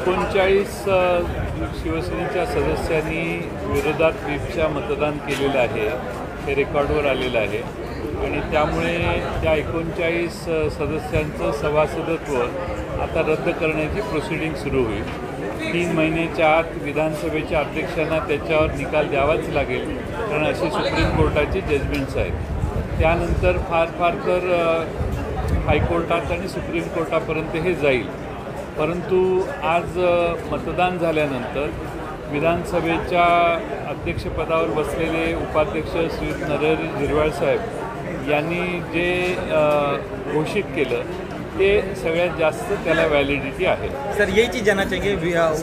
39 शिवसेनेच्या सदस्यांनी विरोधात व्हीपच्या मतदान केलेलं आहे, हे रेकॉर्डवर आलेलं आहे आणि त्यामुळे त्या 39 सदस्यांचं सभासदत्व आता रद्द करण्याची प्रोसिडिंग सुरू होईल. 3 महिन्याच्या आत विधानसभेच्या अध्यक्षांना त्याच्यावर निकाल द्यावाच लागेल, कारण अशी सुप्रीम कोर्टाची जजमेंट्स आहेत. त्यानंतर फार तर हायकोर्टात आणि सुप्रीम कोर्टापर्यंत हे जाईल. परंतु आज मतदान झाल्यानंतर विधानसभेच्या अध्यक्षपदावर बसलेले उपाध्यक्ष श्री नरहरी झिरवाळ साहेब यांनी जे घोषित केलं ते सगळ्यात जास्त त्याला वैलिडिटी है. सर यही चीज़ जानना चाहिए,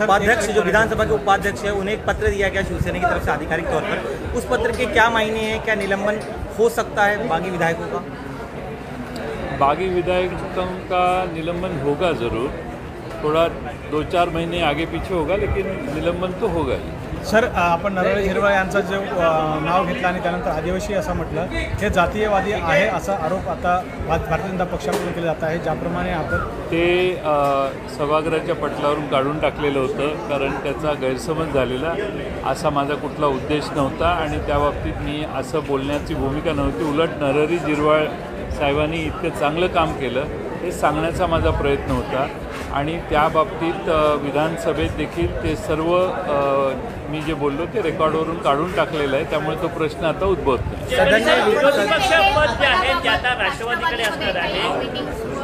उपाध्यक्ष जो विधानसभा के उपाध्यक्ष है उन्हें एक पत्र दिया गया शिवसेना की तरफ से आधिकारिक तौर पर, उस पत्र के क्या मायने हैं, क्या निलंबन हो सकता है बागी विधायकों का? बागी विधायकों का निलंबन होगा ज़रूर, थोड़ा 2-4 महीने आगे पीछे होगा, लेकिन निलंबन तो होगा ही. सर आपण नरहरी झिरवाळ यांचं जे नाव घेतलं आणि त्यानंतर आदिवासी असं म्हटलं, हे जातीयवादी आहे असा आरोप आता भारतीय जनता पक्षाकडून केला जात आहे. ज्याप्रमाणे आपण ते सभागृहाच्या पटलावरून काढून टाकलेलं होतं, कारण त्याचा गैरसमज झालेला. असा माझा कुठला उद्देश नव्हता आणि त्या बाबतीत मी असं बोलण्याची भूमिका नव्हती. उलट नरहरी झिरवाळ साहेबांनी इतकं चांगलं काम केलं हे सांगण्याचा माझा प्रयत्न होता आणि त्या बाबतीत विधानसभेत देखील ते सर्व मी जे बोललो ते रेकॉर्डवरून काढून टाकलेलं आहे. त्यामुळे तो प्रश्न आता उद्भवत नाही. विरोधी पक्षपद जे आहे ते आता राष्ट्रवादीकडे असणार आहे,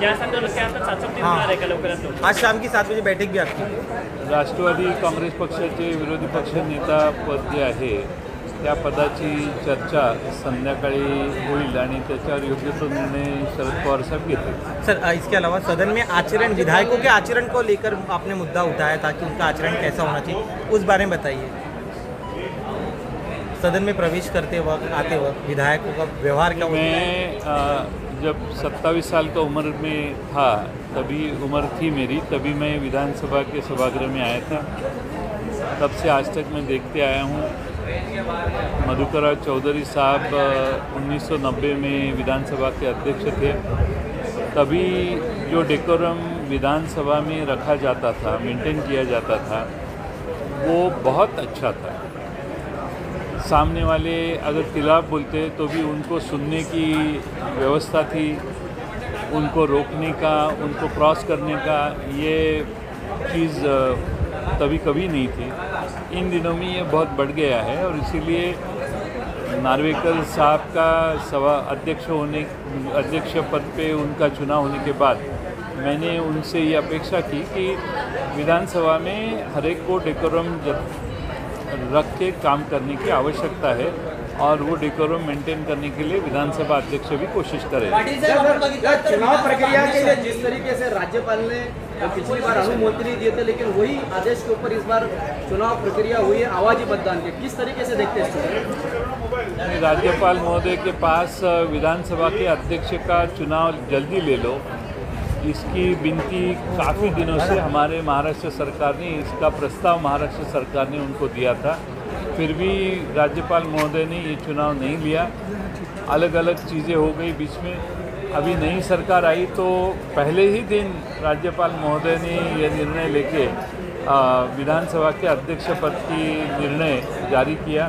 या संदर्भात आता चाचपणी होणार आहे का लवकरात? आज शाम की 7 बजे बैठक भी आपकी. राष्ट्रवादी काँग्रेस पक्षाचे विरोधी पक्ष नेता पद जे आहे त्या पदाची चर्चा संध्याकाळी होईल आणि त्याच्यावर योग्य तो निर्णय शरद पवार साहब घेतील. सर इसके अलावा सदन में आचरण, विधायकों के आचरण को लेकर आपने मुद्दा उठाया था कि उनका आचरण कैसा होना चाहिए, उस बारे में बताइए. सदन में प्रवेश करते वक्त, आते वक्त विधायकों का व्यवहार क्या? मैं जब 27 साल का उम्र में था, तभी उम्र थी मेरी, तभी मैं विधानसभा के सभागृह में आया था. तब से आज तक मैं देखते आया हूँ. मधुकर चौधरी साहब 1990 में विधानसभा के अध्यक्ष थे. तभी जो डेकोरम विधानसभा में रखा जाता था, मेंटेन किया जाता था, वो बहुत अच्छा था. सामने वाले अगर खिलाफ बोलते तो भी उनको सुनने की व्यवस्था थी, उनको रोकने का, उनको क्रॉस करने का ये चीज़ तभी कभी नहीं थी. इन दिनों में ये बहुत बढ़ गया है और इसीलिए नार्वेकर साहब का अध्यक्ष पद पे उनका चुनाव होने के बाद मैंने उनसे ये अपेक्षा की कि विधानसभा में हर एक को डेकोरम रख के काम करने की आवश्यकता है और वो डेकोरम मेंटेन करने के लिए विधानसभा अध्यक्ष भी कोशिश करें. चुनाव प्रक्रिया के लिए जिस तरीके से राज्यपाल ने पिछली बार अनुमति दिए थे, लेकिन वही आदेश के ऊपर इस बार चुनाव प्रक्रिया हुई है आवाजी मतदान के, किस तरीके से देखते हैं? राज्यपाल महोदय के पास विधानसभा के अध्यक्ष का चुनाव जल्दी ले लो, इसकी विनती काफ़ी दिनों से हमारे महाराष्ट्र सरकार ने, इसका प्रस्ताव महाराष्ट्र सरकार ने उनको दिया था. फिर भी राज्यपाल महोदय ने ये चुनाव नहीं लिया. अलग अलग चीज़ें हो गई बीच में. अभी नई सरकार आई तो पहले ही दिन राज्यपाल महोदय ने यह निर्णय लेके विधानसभा के अध्यक्ष पद की निर्णय जारी किया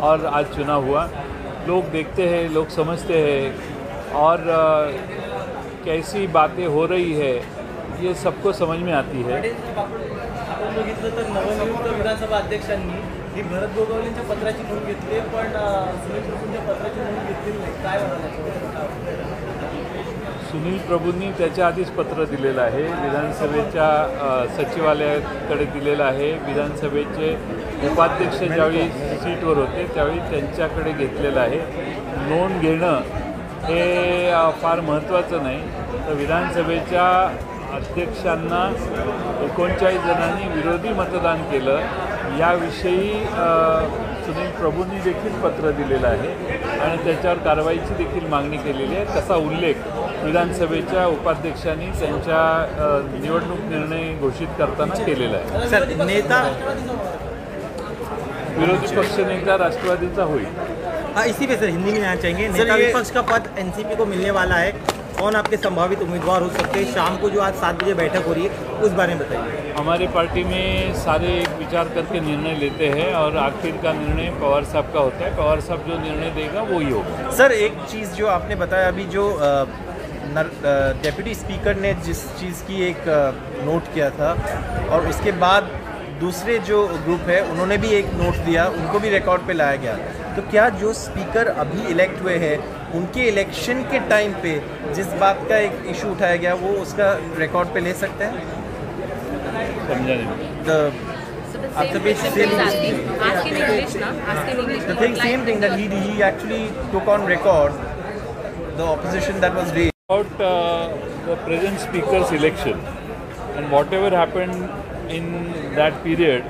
और आज चुनाव हुआ. लोग देखते हैं, लोग समझते हैं और कैसी बातें हो रही है ये सबको समझ में आती है. आपण बघितलं तर नवनियुक्त विधानसभा अध्यक्षांनी ही भरत गोगावलेंच्या पत्राची नोंद घेतली, पण सुनील प्रभूंच्या पत्राची नोंद घेतलेली नाही. काय म्हणाले? सुनील प्रभूंनी त्याच्या आधीच पत्र दिलेलं आहे, विधानसभेच्या सचिवालयाकडे दिलेलं आहे. विधानसभेचे उपाध्यक्ष ज्यावेळी सीटवर होते त्यावेळी त्यांच्याकडे घेतलेलं आहे. नोंद घेणं हे फार महत्त्वाचं नाही. तर विधानसभेच्या अध्यक्षांना 39 जणांनी विरोधी मतदान केलं याविषयी सुनील प्रभूंनी देखील पत्र दिलेलं आहे आणि त्याच्यावर कारवाईची देखील मागणी केलेली आहे. तसा उल्लेख विधानसभेच्या उपाध्यक्षांनी त्यांच्या निवडणूक निर्णय घोषित करताना केलेला आहे. सर नेता विरोधी पक्ष नेता राष्ट्रवादीचा होईल. इसी पे सर हिंदी में आना चाहेंगे. नेता विपक्ष का पद एनसीपी को मिलने वाला है. कौन आपके संभावित उम्मीदवार हो सकते हैं? शाम को जो आज 7 बजे बैठक हो रही है उस बारे में बताइए। हमारे पार्टी में सारे विचार करके निर्णय लेते हैं और आखिर का निर्णय पवार साहब का होता है। पवार साहब जो निर्णय देगा वो ही होगा। सर, एक चीज़ जो आपने बताया अभी, जो डेप्यूटी स्पीकर ने जिस चीज़ की एक नोट किया था और उसके बाद दूसरे जो ग्रुप है उन्होंने भी एक नोट दिया, उनको भी रिकॉर्ड पे लाया गया। तो क्या जो स्पीकर अभी इलेक्ट हुए हैं उनके इलेक्शन के टाइम पे जिस बात का एक इशू उठाया गया वो उसका रिकॉर्ड पे ले सकते हैं? समझा नहीं। The thing, same thing that he actually took on record the opposition that was raised. About the present speaker's election and whatever happened in that period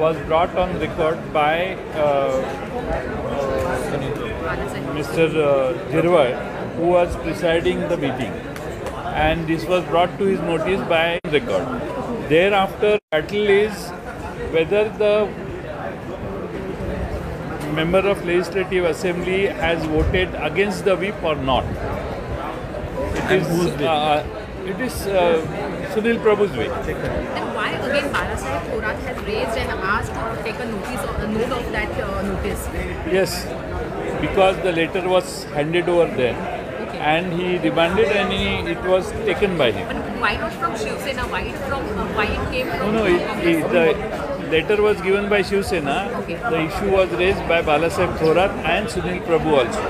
was brought on record by Mr. Jirwai, who was presiding the meeting, and this was brought to his notice by record. Thereafter, battle is whether the member of Legislative Assembly has voted against the whip or not. It is Sunil Prabhu's way. And why again Balasaheb Thorat has raised and asked to take a note of that notice? Yes, because the letter was handed over then, and he demanded, and it was taken by him. But why not from Shiv Sena? Why it came from? No, the letter was given by Shiv Sena. Okay. The issue was raised by Balasaheb Thorat and Sunil Prabhu also.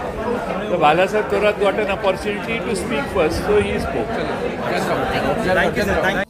The Balasaheb Thorat got an opportunity to speak first, so he spoke. Thank you, sir. Thank you.